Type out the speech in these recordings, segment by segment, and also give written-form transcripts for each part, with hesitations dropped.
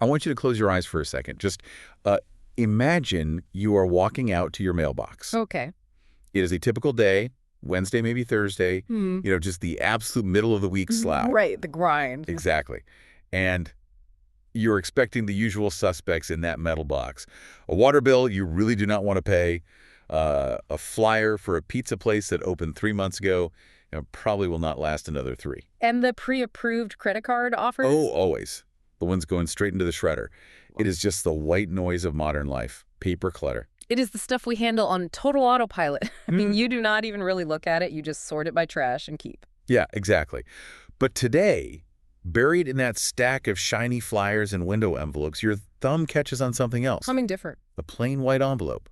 I want you to close your eyes for a second. Just imagine you are walking out to your mailbox. Okay. It is a typical day, Wednesday, maybe Thursday, Hmm. just the absolute middle of the week slap. Right, the grind. Exactly. And you're expecting the usual suspects in that metal box. A water bill you really do not want to pay, a flyer for a pizza place that opened 3 months ago, probably will not last another 3. And the pre-approved credit card offers? Oh, always. The one's going straight into the shredder. It is just the white noise of modern life, paper clutter. It is the stuff we handle on total autopilot. I mean, you do not even really look at it. You just sort it by trash and keep. Yeah, exactly. But today, buried in that stack of shiny flyers and window envelopes, your thumb catches on something else. Something different. A plain white envelope,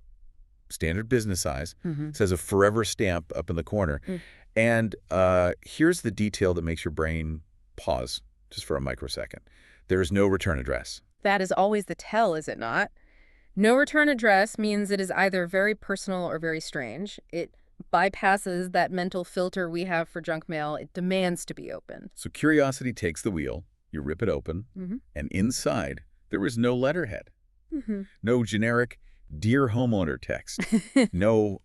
standard business size, says a forever stamp up in the corner. And here's the detail that makes your brain pause just for a microsecond. There is no return address. That is always the tell, is it not? No return address means it is either very personal or very strange. It bypasses that mental filter we have for junk mail. It demands to be opened. So curiosity takes the wheel. You rip it open, and inside, there is no letterhead. No generic, "Dear homeowner" text. No,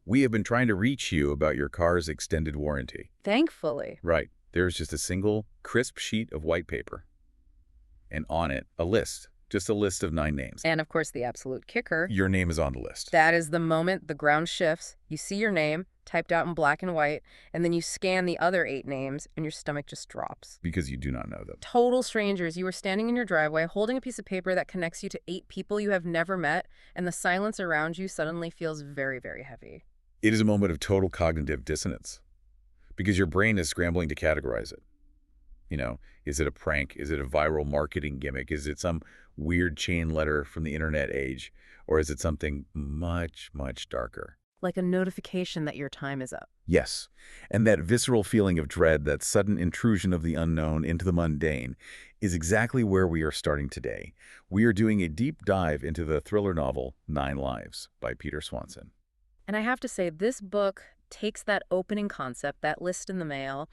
"We have been trying to reach you about your car's extended warranty." Thankfully. Right. There's just a single, crisp sheet of white paper. And on it, a list. Just a list of 9 names. And, of course, the absolute kicker. Your name is on the list. That is the moment the ground shifts. You see your name, typed out in black and white, and then you scan the other 8 names, and your stomach just drops. Because you do not know them. Total strangers. You are standing in your driveway, holding a piece of paper that connects you to 8 people you have never met, and the silence around you suddenly feels very, very heavy. It is a moment of total cognitive dissonance. Because your brain is scrambling to categorize it. Is it a prank? Is it a viral marketing gimmick? Is it some weird chain letter from the internet age? Or is it something much, much darker? Like a notification that your time is up. Yes. And that visceral feeling of dread, that sudden intrusion of the unknown into the mundane, is exactly where we are starting today. We are doing a deep dive into the thriller novel 9 Lives by Peter Swanson. And I have to say, this book takes that opening concept, that list in the mail,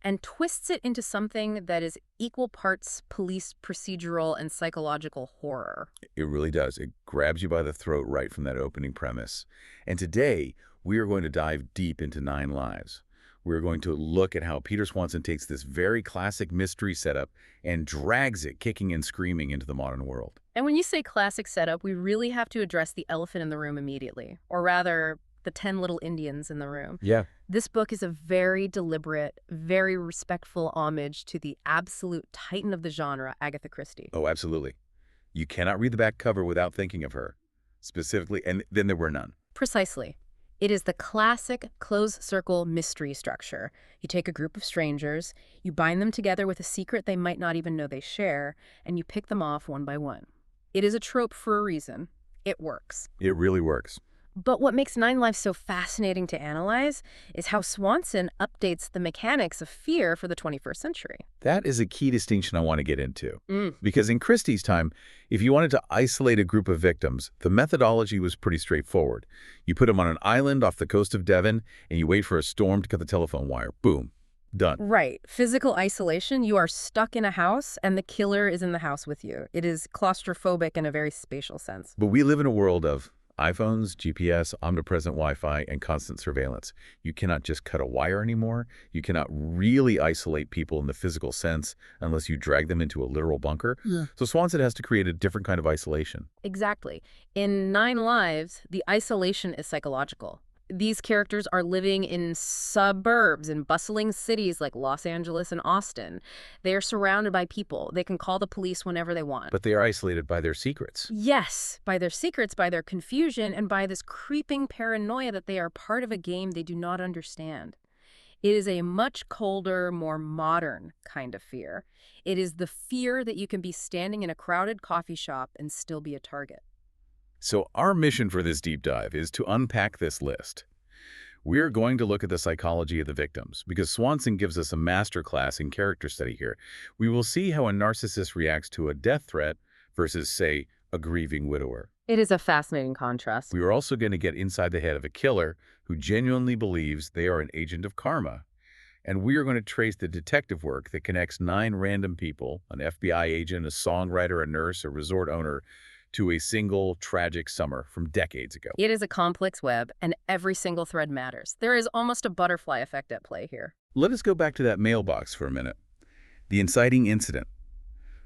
and twists it into something that is equal parts police procedural and psychological horror. It really does. It grabs you by the throat right from that opening premise. And today, we are going to dive deep into 9 Lives. We're going to look at how Peter Swanson takes this very classic mystery setup and drags it kicking and screaming into the modern world. And when you say classic setup, we really have to address the elephant in the room immediately, or rather, the 10 little Indians in the room. Yeah. This book is a very deliberate, very respectful homage to the absolute titan of the genre, Agatha Christie. Oh, absolutely. You cannot read the back cover without thinking of her. Specifically, and then there were none. Precisely. It is the classic closed circle mystery structure. You take a group of strangers, you bind them together with a secret they might not even know they share, and you pick them off one by one. It is a trope for a reason. It works. It really works. But what makes 9 Lives so fascinating to analyze is how Swanson updates the mechanics of fear for the 21st century. That is a key distinction I want to get into. Because in Christie's time, if you wanted to isolate a group of victims, the methodology was pretty straightforward. You put them on an island off the coast of Devon, and you wait for a storm to cut the telephone wire. Boom. Done. Right. Physical isolation, you are stuck in a house, and the killer is in the house with you. It is claustrophobic in a very spatial sense. But we live in a world of iPhones, GPS, omnipresent Wi-Fi, and constant surveillance. You cannot just cut a wire anymore. You cannot really isolate people in the physical sense unless you drag them into a literal bunker. So Swanson has to create a different kind of isolation. Exactly. In 9 Lives, the isolation is psychological. These characters are living in suburbs, in bustling cities like Los Angeles and Austin. They are surrounded by people. They can call the police whenever they want. But they are isolated by their secrets. Yes, by their secrets, by their confusion, and by this creeping paranoia that they are part of a game they do not understand. It is a much colder, more modern kind of fear. It is the fear that you can be standing in a crowded coffee shop and still be a target. So our mission for this deep dive is to unpack this list. We're going to look at the psychology of the victims, because Swanson gives us a masterclass in character study here. We will see how a narcissist reacts to a death threat versus, say, a grieving widower. It is a fascinating contrast. We are also going to get inside the head of a killer who genuinely believes they are an agent of karma. And we are going to trace the detective work that connects 9 random people, an FBI agent, a songwriter, a nurse, a resort owner, to a single tragic summer from decades ago. It is a complex web, and every single thread matters. There is almost a butterfly effect at play here. Let us go back to that mailbox for a minute. The inciting incident.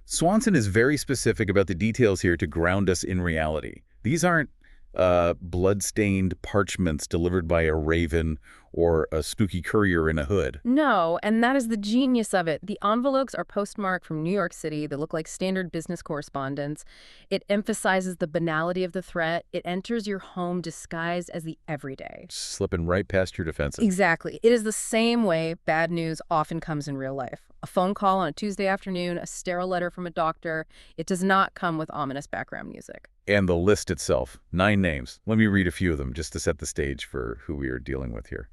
Swanson is very specific about the details here to ground us in reality. These aren't blood-stained parchments delivered by a raven or a spooky courier in a hood. No, and that is the genius of it. The envelopes are postmarked from New York City. They look like standard business correspondence. It emphasizes the banality of the threat. It enters your home disguised as the everyday. Slipping right past your defenses. Exactly. It is the same way bad news often comes in real life. A phone call on a Tuesday afternoon, a sterile letter from a doctor. It does not come with ominous background music. And the list itself, 9 names. Let me read a few of them just to set the stage for who we are dealing with here.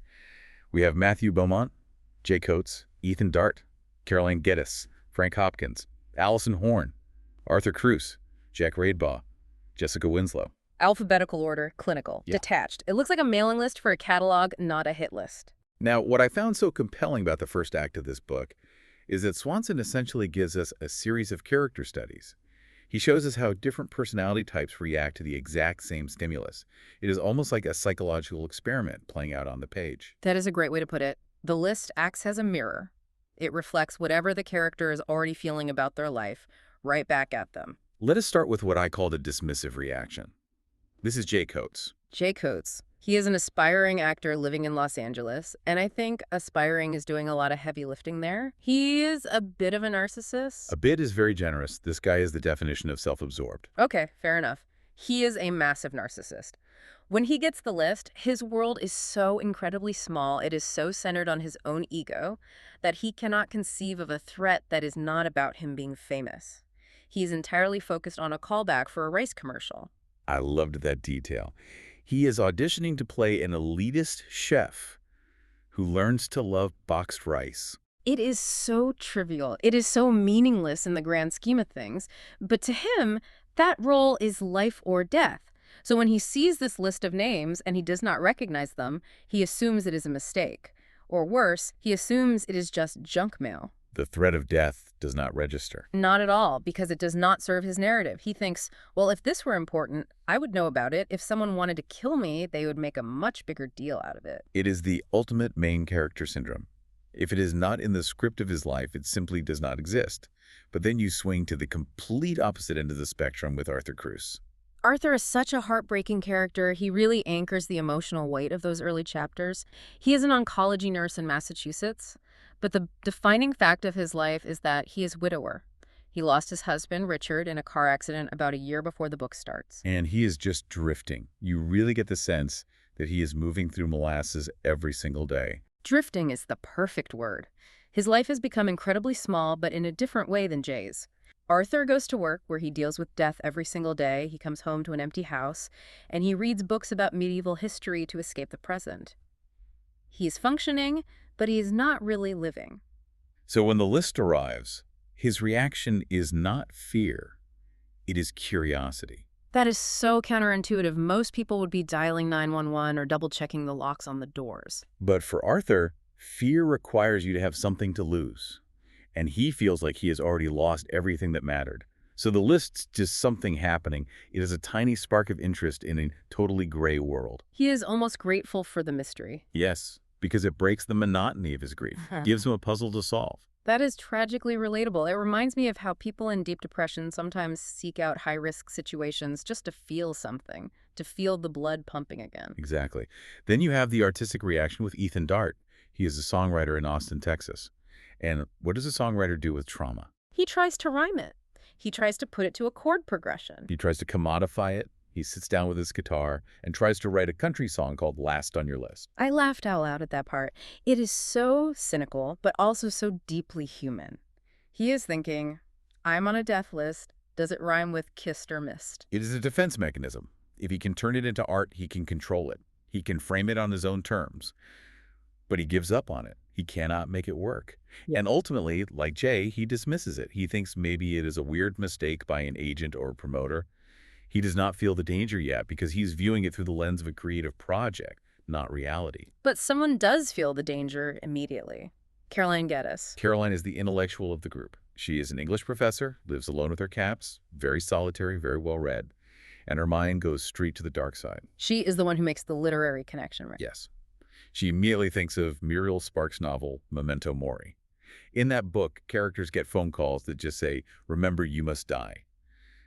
We have Matthew Beaumont, Jay Coates, Ethan Dart, Caroline Geddes, Frank Hopkins, Allison Horn, Arthur Cruz, Jack Raidbaugh, Jessica Winslow. Alphabetical order, clinical, detached. It looks like a mailing list for a catalog, not a hit list. Now, what I found so compelling about the first act of this book is that Swanson essentially gives us a series of character studies. He shows us how different personality types react to the exact same stimulus. It is almost like a psychological experiment playing out on the page. That is a great way to put it. The list acts as a mirror. It reflects whatever the character is already feeling about their life right back at them. Let us start with what I call the dismissive reaction. This is Jay Coates. Jay Coates. He is an aspiring actor living in Los Angeles, and I think aspiring is doing a lot of heavy lifting there. He is a bit of a narcissist. A bit is very generous. This guy is the definition of self-absorbed. Okay, fair enough. He is a massive narcissist. When he gets the list, his world is so incredibly small, it is so centered on his own ego, that he cannot conceive of a threat that is not about him being famous. He is entirely focused on a callback for a rice commercial. I loved that detail. He is auditioning to play an elitist chef who learns to love boxed rice. It is so trivial. It is so meaningless in the grand scheme of things. But to him, that role is life or death. So when he sees this list of names and he does not recognize them, he assumes it is a mistake. Or worse, he assumes it is just junk mail. The threat of death does not register. Not at all, because it does not serve his narrative. He thinks, well, if this were important, I would know about it. If someone wanted to kill me, they would make a much bigger deal out of it. It is the ultimate main character syndrome. If it is not in the script of his life, it simply does not exist. But then you swing to the complete opposite end of the spectrum with Arthur Cruz. Arthur is such a heartbreaking character. He really anchors the emotional weight of those early chapters. He is an oncology nurse in Massachusetts, but the defining fact of his life is that he is a widower. He lost his husband, Richard, in a car accident about a year before the book starts. And he is just drifting. You really get the sense that he is moving through molasses every single day. Drifting is the perfect word. His life has become incredibly small, but in a different way than Jay's. Arthur goes to work where he deals with death every single day. He comes home to an empty house, and he reads books about medieval history to escape the present. He's functioning, but he's not really living. So when the list arrives, his reaction is not fear. It is curiosity. That is so counterintuitive. Most people would be dialing 911 or double-checking the locks on the doors. But for Arthur, fear requires you to have something to lose. And he feels like he has already lost everything that mattered. So the list's just something happening. It is a tiny spark of interest in a totally gray world. He is almost grateful for the mystery. Yes, because it breaks the monotony of his grief, gives him a puzzle to solve. That is tragically relatable. It reminds me of how people in deep depression sometimes seek out high-risk situations just to feel something, to feel the blood pumping again. Exactly. Then you have the artistic reaction with Ethan Dart. He is a songwriter in Austin, Texas. And what does a songwriter do with trauma? He tries to rhyme it. He tries to put it to a chord progression. He tries to commodify it. He sits down with his guitar and tries to write a country song called Last on Your List. I laughed out loud at that part. It is so cynical, but also so deeply human. He is thinking, I'm on a death list. Does it rhyme with kissed or missed? It is a defense mechanism. If he can turn it into art, he can control it. He can frame it on his own terms. But he gives up on it. He cannot make it work. Yeah. And ultimately, like Jay, he dismisses it. He thinks maybe it is a weird mistake by an agent or a promoter. He does not feel the danger yet because he's viewing it through the lens of a creative project, not reality. But someone does feel the danger immediately. Caroline Geddes. Caroline is the intellectual of the group. She is an English professor, lives alone with her cats, very solitary, very well-read, and her mind goes straight to the dark side. She is the one who makes the literary connection, right? Yes. She immediately thinks of Muriel Sparks' novel, Memento Mori. In that book, characters get phone calls that just say, "Remember, you must die."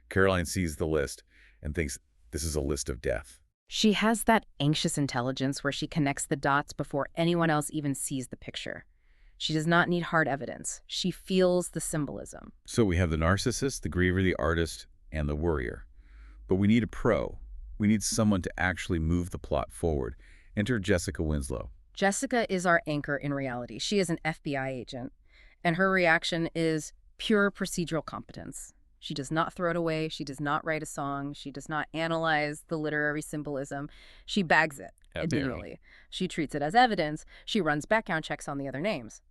Caroline sees the list and thinks this is a list of death. She has that anxious intelligence where she connects the dots before anyone else even sees the picture. She does not need hard evidence. She feels the symbolism. So we have the narcissist, the griever, the artist, and the worrier. But we need a pro. We need someone to actually move the plot forward. Enter Jessica Winslow. Jessica is our anchor in reality. She is an FBI agent, and her reaction is pure procedural competence. She does not throw it away. She does not write a song. She does not analyze the literary symbolism. She bags it, admittedly. She treats it as evidence. She runs background checks on the other names.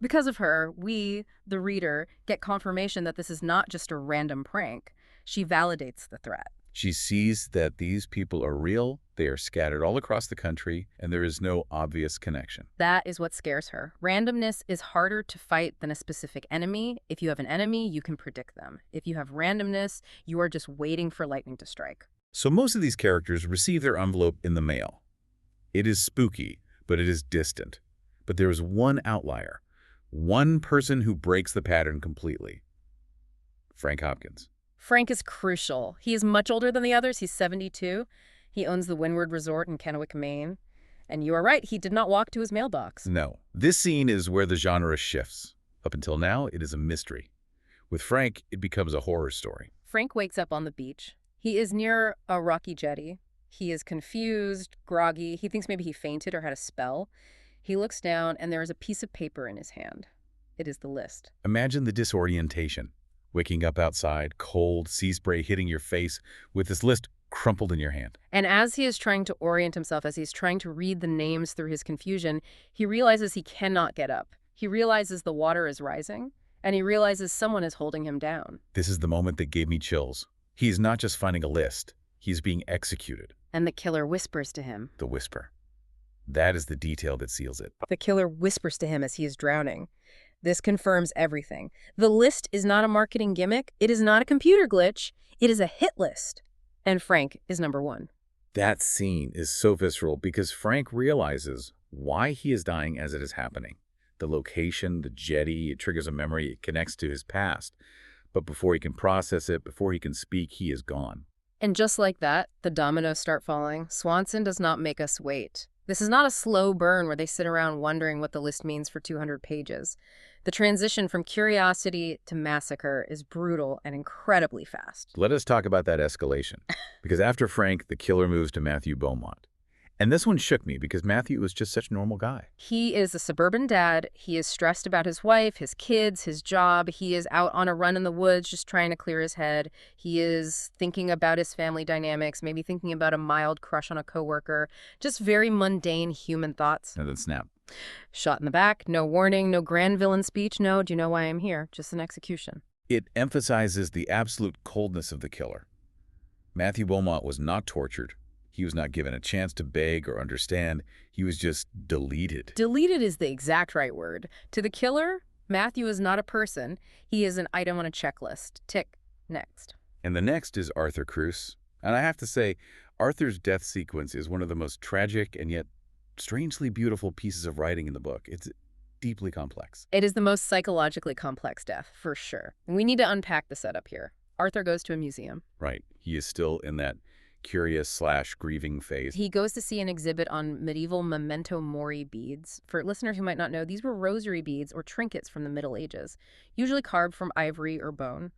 Because of her, we, the reader, get confirmation that this is not just a random prank. She validates the threat. She sees that these people are real, they are scattered all across the country, and there is no obvious connection. That is what scares her. Randomness is harder to fight than a specific enemy. If you have an enemy, you can predict them. If you have randomness, you are just waiting for lightning to strike. So most of these characters receive their envelope in the mail. It is spooky, but it is distant. But there is one outlier, one person who breaks the pattern completely. Frank Hopkins. Frank is crucial. He is much older than the others. He's 72. He owns the Windward Resort in Kennewick, Maine. And you are right, he did not walk to his mailbox. No. This scene is where the genre shifts. Up until now, it is a mystery. With Frank, it becomes a horror story. Frank wakes up on the beach. He is near a rocky jetty. He is confused, groggy. He thinks maybe he fainted or had a spell. He looks down, and there is a piece of paper in his hand. It is the list. Imagine the disorientation. Waking up outside, cold, sea spray hitting your face, with this list crumpled in your hand. And as he is trying to orient himself, as he's trying to read the names through his confusion, he realizes he cannot get up. He realizes the water is rising, and he realizes someone is holding him down. This is the moment that gave me chills. He is not just finding a list. He is being executed. And the killer whispers to him. The whisper. That is the detail that seals it. The killer whispers to him as he is drowning. This confirms everything. The list is not a marketing gimmick. It is not a computer glitch. It is a hit list. And Frank is number one. That scene is so visceral because Frank realizes why he is dying as it is happening. The location, the jetty, it triggers a memory, it connects to his past. But before he can process it, before he can speak, he is gone. And just like that, the dominoes start falling. Swanson does not make us wait. This is not a slow burn where they sit around wondering what the list means for 200 pages. The transition from curiosity to massacre is brutal and incredibly fast. Let us talk about that escalation. Because after Frank, the killer moves to Matthew Beaumont. And this one shook me because Matthew was just such a normal guy. He is a suburban dad. He is stressed about his wife, his kids, his job. He is out on a run in the woods just trying to clear his head. He is thinking about his family dynamics, maybe thinking about a mild crush on a coworker. Just very mundane human thoughts. And then snap. Shot in the back, no warning, no grand villain speech. No, do you know why I'm here? Just an execution. It emphasizes the absolute coldness of the killer. Matthew Beaumont was not tortured. He was not given a chance to beg or understand. He was just deleted. Deleted is the exact right word. To the killer, Matthew is not a person. He is an item on a checklist. Tick. Next. And the next is Arthur Cruz. And I have to say, Arthur's death sequence is one of the most tragic and yet strangely beautiful pieces of writing in the book. It's deeply complex. It is the most psychologically complex death, for sure. We need to unpack the setup here. Arthur goes to a museum. Right. He is still in that curious/grieving phase. He goes to see an exhibit on medieval memento mori beads. For listeners who might not know, these were rosary beads or trinkets from the Middle Ages, usually carved from ivory or bone.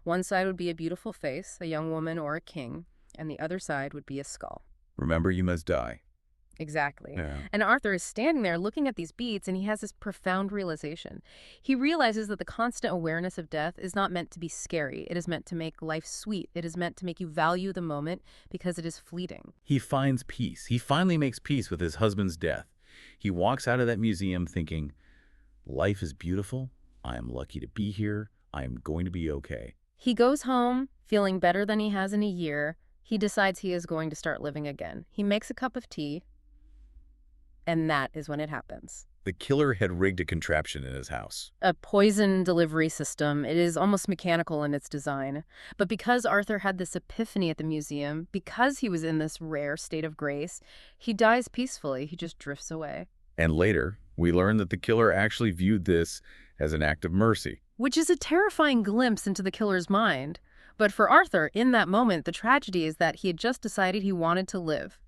One side would be a beautiful face, a young woman or a king, and the other side would be a skull. Remember, you must die. Exactly. Yeah. And Arthur is standing there looking at these beads, and he has this profound realization. He realizes that the constant awareness of death is not meant to be scary. It is meant to make life sweet. It is meant to make you value the moment because it is fleeting. He finds peace. He finally makes peace with his husband's death. He walks out of that museum thinking, life is beautiful. I am lucky to be here. I am going to be okay. He goes home feeling better than he has in a year. He decides he is going to start living again. He makes a cup of tea. And that is when it happens. The killer had rigged a contraption in his house. A poison delivery system. It is almost mechanical in its design. But because Arthur had this epiphany at the museum, because he was in this rare state of grace, he dies peacefully. He just drifts away. And later, we learn that the killer actually viewed this as an act of mercy. Which is a terrifying glimpse into the killer's mind. But for Arthur, in that moment, the tragedy is that he had just decided he wanted to live.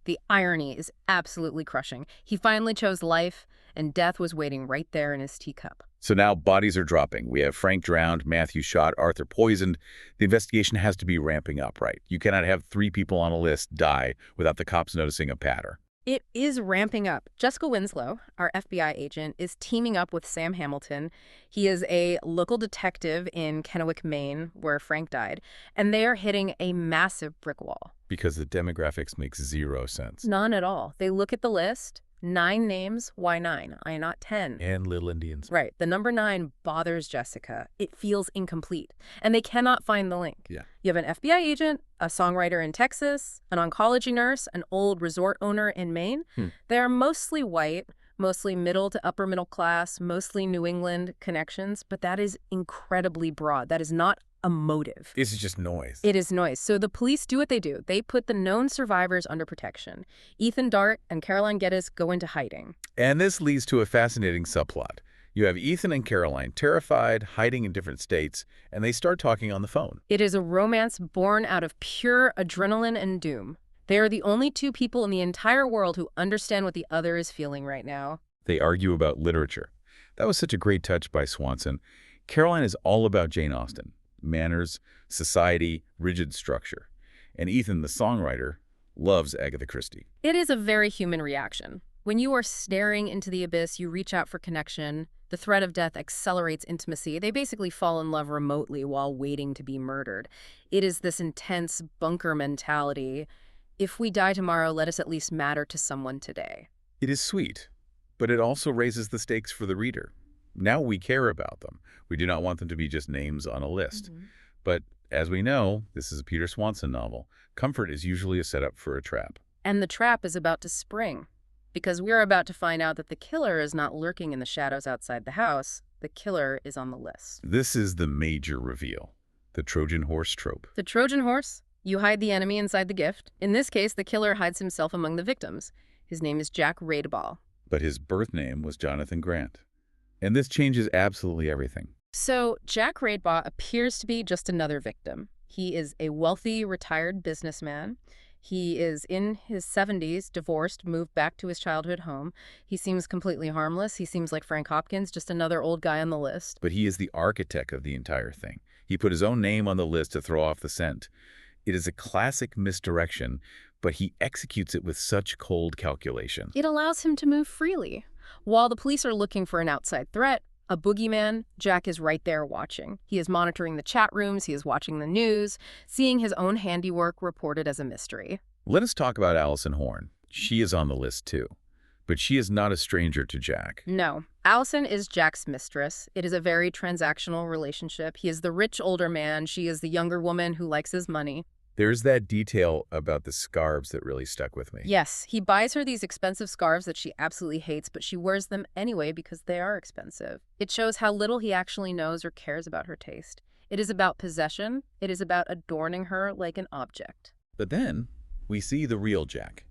The irony is absolutely crushing. He finally chose life, and death was waiting right there in his teacup. So now bodies are dropping. We have Frank drowned, Matthew shot, Arthur poisoned. The investigation has to be ramping up, right? You cannot have 3 people on a list die without the cops noticing a pattern. It is ramping up. Jessica Winslow, our FBI agent, is teaming up with Sam Hamilton. He is a local detective in Kennewick, Maine, where Frank died, and they are hitting a massive brick wall. Because the demographics make 0 sense. None at all. They look at the list. 9 names. Why 9? Why not 10? And little Indians. Right. The number 9 bothers Jessica. It feels incomplete. And they cannot find the link. Yeah. You have an FBI agent, a songwriter in Texas, an oncology nurse, an old resort owner in Maine. They are mostly white, mostly middle to upper middle class, mostly New England connections, but that is incredibly broad. That is not a motive. This is just noise. It is noise. So the police do what they do. They put the known survivors under protection. Ethan Dart and Caroline Geddes go into hiding. And this leads to a fascinating subplot. You have Ethan and Caroline terrified, hiding in different states, and they start talking on the phone. It is a romance born out of pure adrenaline and doom. They are the only 2 people in the entire world who understand what the other is feeling right now. They argue about literature. That was such a great touch by Swanson. Caroline is all about Jane Austen. Manners, society, rigid structure. And Ethan, the songwriter, loves Agatha Christie. It is a very human reaction. When you are staring into the abyss, you reach out for connection. The threat of death accelerates intimacy. They basically fall in love remotely while waiting to be murdered. It is this intense bunker mentality. If we die tomorrow, let us at least matter to someone today. It is sweet, but it also raises the stakes for the reader. Now we care about them. We do not want them to be just names on a list. But as we know, this is a Peter Swanson novel. Comfort is usually a setup for a trap. And the trap is about to spring. Because we're about to find out that the killer is not lurking in the shadows outside the house. The killer is on the list. This is the major reveal. The Trojan horse trope. The Trojan horse? You hide the enemy inside the gift. In this case, the killer hides himself among the victims. His name is Jack Raidball. But his birth name was Jonathan Grant. And this changes absolutely everything. So Jack Raidball appears to be just another victim. He is a wealthy, retired businessman. He is in his 70s, divorced, moved back to his childhood home. He seems completely harmless. He seems like Frank Hopkins, just another old guy on the list. But he is the architect of the entire thing. He put his own name on the list to throw off the scent. It is a classic misdirection, but he executes it with such cold calculation. It allows him to move freely. While the police are looking for an outside threat, a boogeyman, Jack is right there watching. He is monitoring the chat rooms, he is watching the news, seeing his own handiwork reported as a mystery. Let us talk about Allison Horne. She is on the list too. But she is not a stranger to Jack. No. Allison is Jack's mistress. It is a very transactional relationship. He is the rich older man. She is the younger woman who likes his money. There's that detail about the scarves that really stuck with me. Yes, he buys her these expensive scarves that she absolutely hates, but she wears them anyway because they are expensive. It shows how little he actually knows or cares about her taste. It is about possession. It is about adorning her like an object. But then we see the real Jack.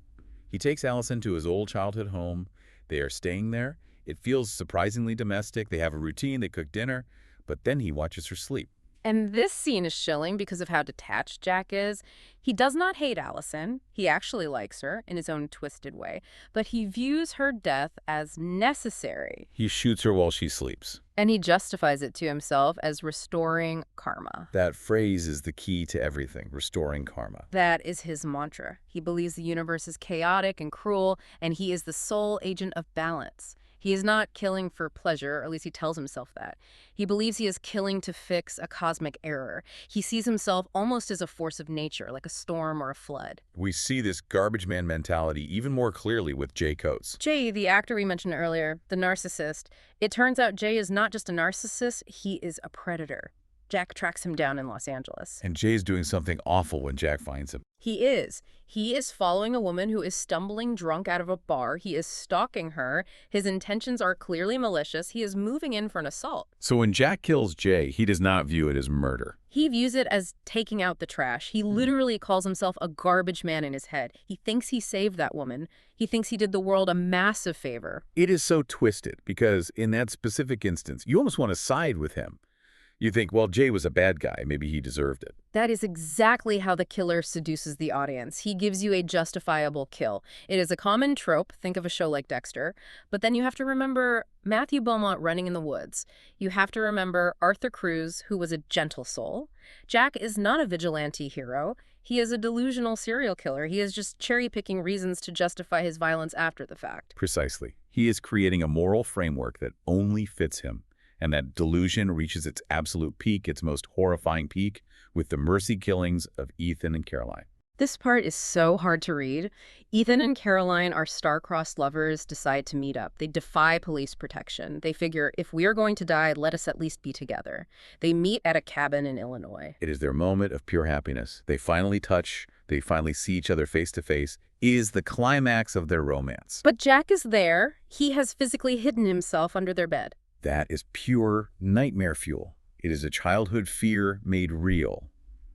He takes Allison to his old childhood home. They are staying there. It feels surprisingly domestic. They have a routine. They cook dinner. But then he watches her sleep. And this scene is chilling because of how detached Jack is. He does not hate Allison. He actually likes her in his own twisted way. But he views her death as necessary. He shoots her while she sleeps. And he justifies it to himself as restoring karma. That phrase is the key to everything, restoring karma. That is his mantra. He believes the universe is chaotic and cruel, and he is the sole agent of balance. He is not killing for pleasure, or at least he tells himself that. He believes he is killing to fix a cosmic error. He sees himself almost as a force of nature, like a storm or a flood. We see this garbage man mentality even more clearly with Jay Coates. Jay, the actor we mentioned earlier, the narcissist. It turns out Jay is not just a narcissist, he is a predator. Jack tracks him down in Los Angeles. And Jay's doing something awful when Jack finds him. He is. He is following a woman who is stumbling drunk out of a bar. He is stalking her. His intentions are clearly malicious. He is moving in for an assault. So when Jack kills Jay, he does not view it as murder. He views it as taking out the trash. He literally calls himself a garbage man in his head. He thinks he saved that woman. He thinks he did the world a massive favor. It is so twisted because in that specific instance, you almost want to side with him. You think, well, Jay was a bad guy. Maybe he deserved it. That is exactly how the killer seduces the audience. He gives you a justifiable kill. It is a common trope. Think of a show like Dexter. But then you have to remember Matthew Beaumont running in the woods. You have to remember Arthur Cruz, who was a gentle soul. Jack is not a vigilante hero. He is a delusional serial killer. He is just cherry-picking reasons to justify his violence after the fact. Precisely. He is creating a moral framework that only fits him. And that delusion reaches its absolute peak, its most horrifying peak, with the mercy killings of Ethan and Caroline. This part is so hard to read. Ethan and Caroline, our star-crossed lovers, decide to meet up. They defy police protection. They figure, if we are going to die, let us at least be together. They meet at a cabin in Illinois. It is their moment of pure happiness. They finally touch. They finally see each other face to face. Is the climax of their romance. But Jack is there. He has physically hidden himself under their bed. That is pure nightmare fuel. It is a childhood fear made real.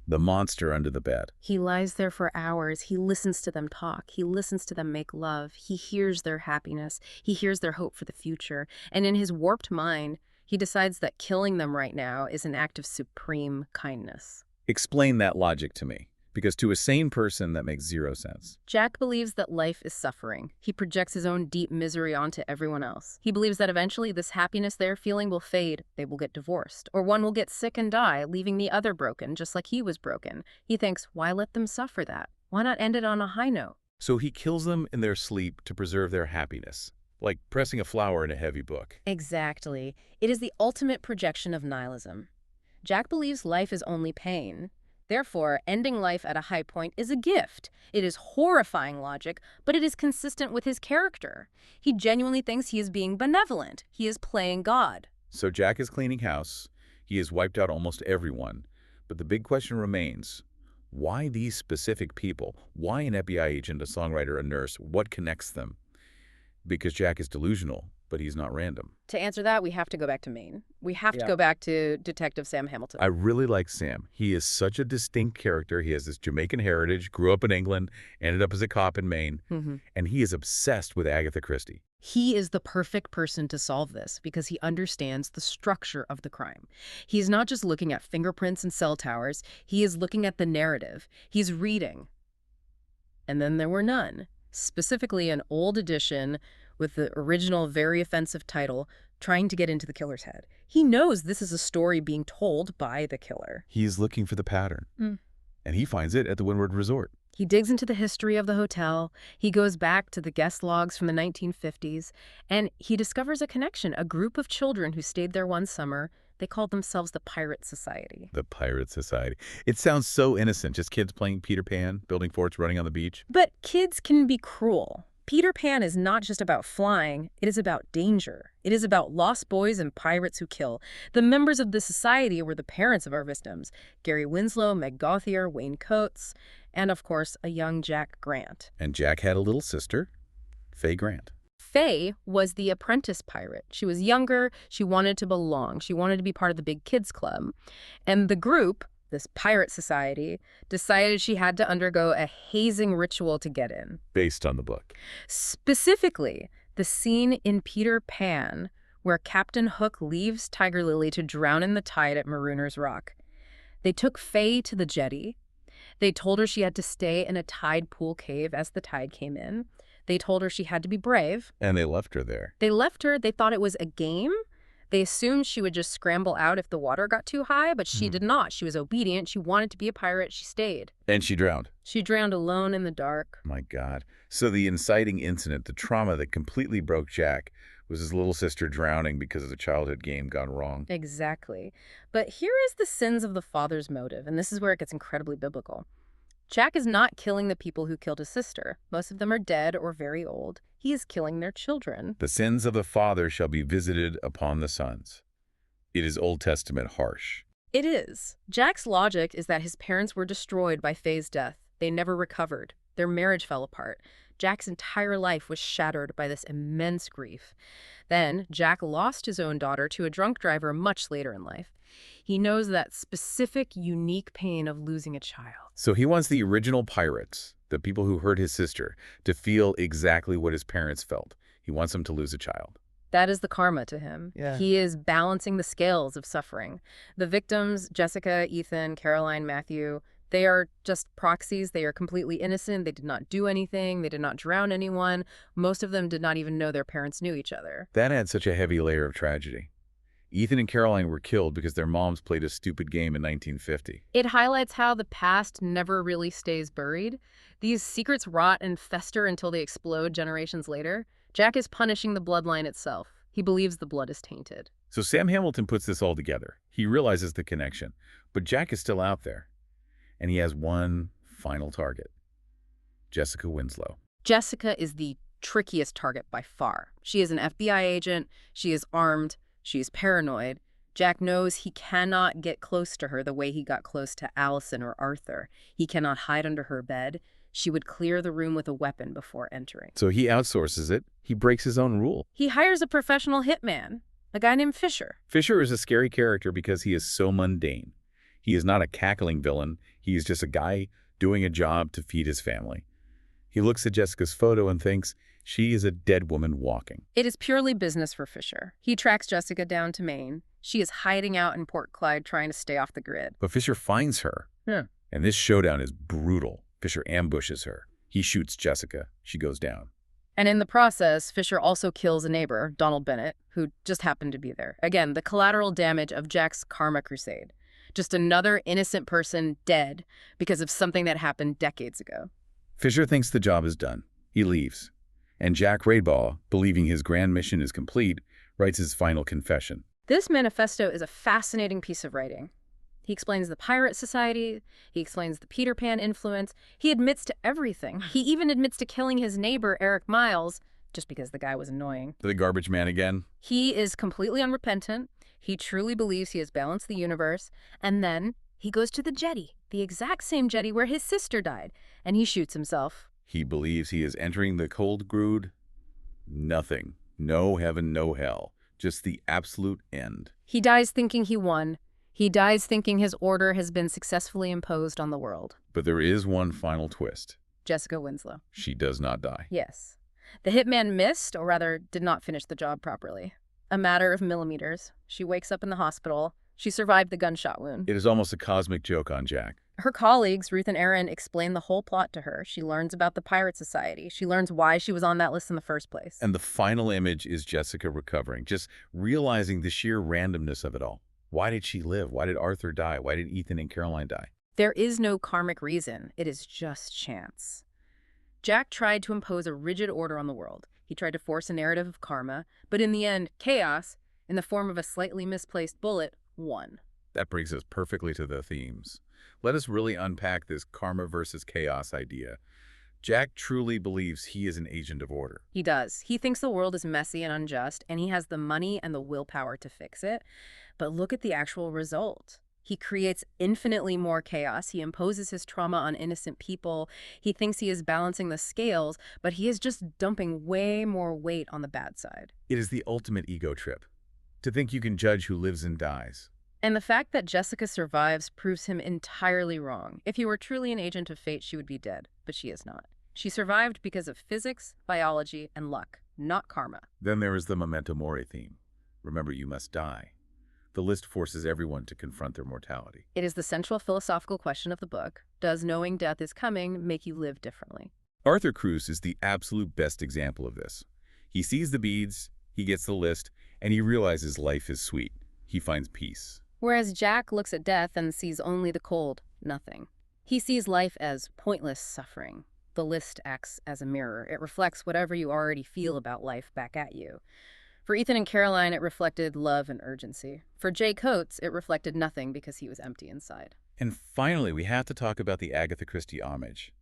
The monster under the bed. He lies there for hours. He listens to them talk. He listens to them make love. He hears their happiness. He hears their hope for the future. And in his warped mind, he decides that killing them right now is an act of supreme kindness. Explain that logic to me. Because to a sane person, that makes zero sense. Jack believes that life is suffering. He projects his own deep misery onto everyone else. He believes that eventually this happiness they're feeling will fade. They will get divorced. Or one will get sick and die, leaving the other broken, just like he was broken. He thinks, why let them suffer that? Why not end it on a high note? So he kills them in their sleep to preserve their happiness. Like pressing a flower in a heavy book. Exactly. It is the ultimate projection of nihilism. Jack believes life is only pain. Therefore, ending life at a high point is a gift. It is horrifying logic, but it is consistent with his character. He genuinely thinks he is being benevolent. He is playing God. So Jack is cleaning house. He has wiped out almost everyone. But the big question remains, why these specific people? Why an FBI agent, a songwriter, a nurse? What connects them? Because Jack is delusional, but he's not random. To answer that, we have to go back to Maine. We have to go back to Detective Sam Hamilton. I really like Sam. He is such a distinct character. He has this Jamaican heritage, grew up in England, ended up as a cop in Maine, and he is obsessed with Agatha Christie. He is the perfect person to solve this because he understands the structure of the crime. He's not just looking at fingerprints and cell towers. He is looking at the narrative. He's reading. And then there were none. Specifically an old edition with the original very offensive title, Trying to Get into the Killer's Head. He knows this is a story being told by the killer. He is looking for the pattern, and he finds it at the Windward Resort. He digs into the history of the hotel. He goes back to the guest logs from the 1950s, and he discovers a connection, a group of children who stayed there one summer. They called themselves the Pirate Society. The Pirate Society. It sounds so innocent, just kids playing Peter Pan, building forts, running on the beach. But kids can be cruel. Peter Pan is not just about flying, it is about danger. It is about lost boys and pirates who kill. The members of the society were the parents of our victims, Gary Winslow, Meg Gauthier, Wayne Coates, and of course, a young Jack Grant. And Jack had a little sister, Faye Grant. Faye was the apprentice pirate. She was younger, she wanted to belong, she wanted to be part of the big kids club. And the group, this pirate society, decided she had to undergo a hazing ritual to get in. Based on the book. Specifically, the scene in Peter Pan where Captain Hook leaves Tiger Lily to drown in the tide at Marooner's Rock. They took Faye to the jetty. They told her she had to stay in a tide pool cave as the tide came in. They told her she had to be brave. And they left her there. They left her. They thought it was a game. They assumed she would just scramble out if the water got too high, but she did not. She was obedient. She wanted to be a pirate. She stayed. And she drowned. She drowned alone in the dark. My God. So the inciting incident, the trauma that completely broke Jack, was his little sister drowning because of the childhood game gone wrong. Exactly. But here is the sins of the father's motive, and this is where it gets incredibly biblical. Jack is not killing the people who killed his sister. Most of them are dead or very old. He is killing their children. The sins of the father shall be visited upon the sons. It is Old Testament harsh. It is. Jack's logic is that his parents were destroyed by Faye's death. They never recovered. Their marriage fell apart. Jack's entire life was shattered by this immense grief. Then, Jack lost his own daughter to a drunk driver much later in life. He knows that specific, unique pain of losing a child. So he wants the original pirates, the people who hurt his sister, to feel exactly what his parents felt. He wants them to lose a child. That is the karma to him. Yeah. He is balancing the scales of suffering. The victims, Jessica, Ethan, Caroline, Matthew, they are just proxies. They are completely innocent. They did not do anything. They did not drown anyone. Most of them did not even know their parents knew each other. That adds such a heavy layer of tragedy. Ethan and Caroline were killed because their moms played a stupid game in 1950. It highlights how the past never really stays buried. These secrets rot and fester until they explode generations later. Jack is punishing the bloodline itself. He believes the blood is tainted. So Sam Hamilton puts this all together. He realizes the connection, but Jack is still out there. And he has one final target, Jessica Winslow. Jessica is the trickiest target by far. She is an FBI agent. She is armed. She is paranoid. Jack knows he cannot get close to her the way he got close to Allison or Arthur. He cannot hide under her bed. She would clear the room with a weapon before entering. So he outsources it. He breaks his own rule. He hires a professional hitman, a guy named Fisher. Fisher is a scary character because he is so mundane. He is not a cackling villain. He is just a guy doing a job to feed his family. He looks at Jessica's photo and thinks she is a dead woman walking. It is purely business for Fisher. He tracks Jessica down to Maine. She is hiding out in Port Clyde trying to stay off the grid. But Fisher finds her. Yeah. And this showdown is brutal. Fisher ambushes her. He shoots Jessica. She goes down. And in the process, Fisher also kills a neighbor, Donald Bennett, who just happened to be there. Again, the collateral damage of Jack's karma crusade. Just another innocent person dead because of something that happened decades ago. Fisher thinks the job is done. He leaves. And Jack Radebaugh, believing his grand mission is complete, writes his final confession. This manifesto is a fascinating piece of writing. He explains the pirate society. He explains the Peter Pan influence. He admits to everything. He even admits to killing his neighbor, Eric Miles, just because the guy was annoying. The garbage man again? He is completely unrepentant. He truly believes he has balanced the universe. And then he goes to the jetty, the exact same jetty where his sister died, and he shoots himself. He believes he is entering the cold grood. Nothing. No heaven, no hell. Just the absolute end. He dies thinking he won. He dies thinking his order has been successfully imposed on the world. But there is one final twist. Jessica Winslow. She does not die. Yes. The hitman missed, or rather, did not finish the job properly. A matter of millimeters. She wakes up in the hospital. She survived the gunshot wound. It is almost a cosmic joke on Jack. Her colleagues, Ruth and Aaron, explain the whole plot to her. She learns about the Pirate Society. She learns why she was on that list in the first place. And the final image is Jessica recovering, just realizing the sheer randomness of it all. Why did she live? Why did Arthur die? Why did Ethan and Caroline die? There is no karmic reason. It is just chance. Jack tried to impose a rigid order on the world. He tried to force a narrative of karma, but in the end, chaos, in the form of a slightly misplaced bullet, won. That brings us perfectly to the themes. Let us really unpack this karma versus chaos idea. Jack truly believes he is an agent of order. He does. He thinks the world is messy and unjust, and he has the money and the willpower to fix it. But look at the actual result. He creates infinitely more chaos. He imposes his trauma on innocent people. He thinks he is balancing the scales, but he is just dumping way more weight on the bad side. It is the ultimate ego trip, to think you can judge who lives and dies. And the fact that Jessica survives proves him entirely wrong. If he were truly an agent of fate, she would be dead, but she is not. She survived because of physics, biology, and luck, not karma. Then there is the memento mori theme. Remember, you must die. The list forces everyone to confront their mortality. It is the central philosophical question of the book. Does knowing death is coming make you live differently? Arthur Cruz is the absolute best example of this. He sees the beads, he gets the list, and he realizes life is sweet. He finds peace. Whereas Jack looks at death and sees only the cold, nothing. He sees life as pointless suffering. The list acts as a mirror. It reflects whatever you already feel about life back at you. For Ethan and Caroline, it reflected love and urgency. For Jay Coates, it reflected nothing because he was empty inside. And finally, we have to talk about the Agatha Christie homage.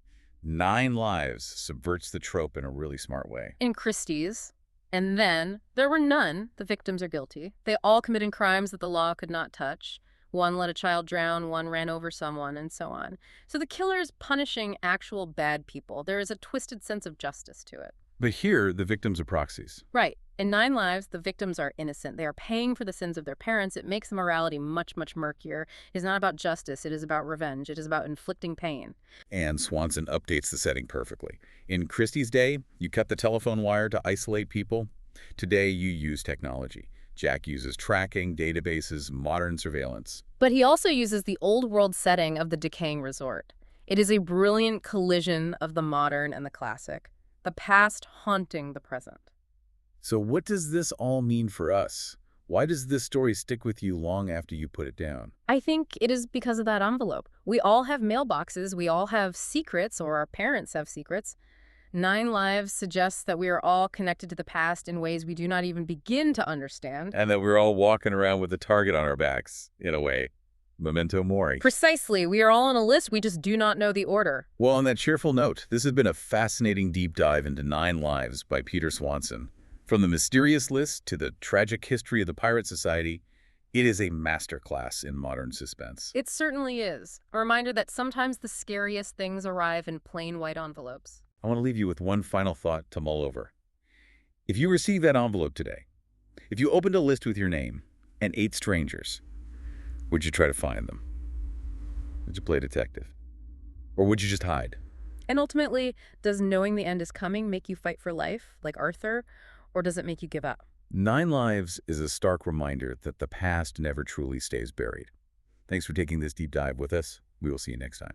9 Lives subverts the trope in a really smart way. In Christie's, and then there were none. The victims are guilty. They all committed crimes that the law could not touch. One let a child drown, one ran over someone, and so on. So the killer is punishing actual bad people. There is a twisted sense of justice to it. But here, the victims are proxies. Right. In Nine Lives, the victims are innocent. They are paying for the sins of their parents. It makes the morality much, much murkier. It is not about justice. It is about revenge. It is about inflicting pain. And Swanson updates the setting perfectly. In Christie's day, you cut the telephone wire to isolate people. Today, you use technology. Jack uses tracking, databases, modern surveillance. But he also uses the old world setting of the decaying resort. It is a brilliant collision of the modern and the classic, the past haunting the present. So what does this all mean for us? Why does this story stick with you long after you put it down? I think it is because of that envelope. We all have mailboxes, we all have secrets, or our parents have secrets. Nine Lives suggests that we are all connected to the past in ways we do not even begin to understand. And that we're all walking around with a target on our backs, in a way. Memento mori. Precisely. We are all on a list, we just do not know the order. Well, on that cheerful note, this has been a fascinating deep dive into Nine Lives by Peter Swanson. From the mysterious list to the tragic history of the Pirate Society, it is a masterclass in modern suspense. It certainly is. A reminder that sometimes the scariest things arrive in plain white envelopes. I want to leave you with one final thought to mull over. If you receive that envelope today, if you opened a list with your name and 8 strangers, would you try to find them? Would you play detective? Or would you just hide? And ultimately, does knowing the end is coming make you fight for life, like Arthur, or does it make you give up? Nine Lives is a stark reminder that the past never truly stays buried. Thanks for taking this deep dive with us. We will see you next time.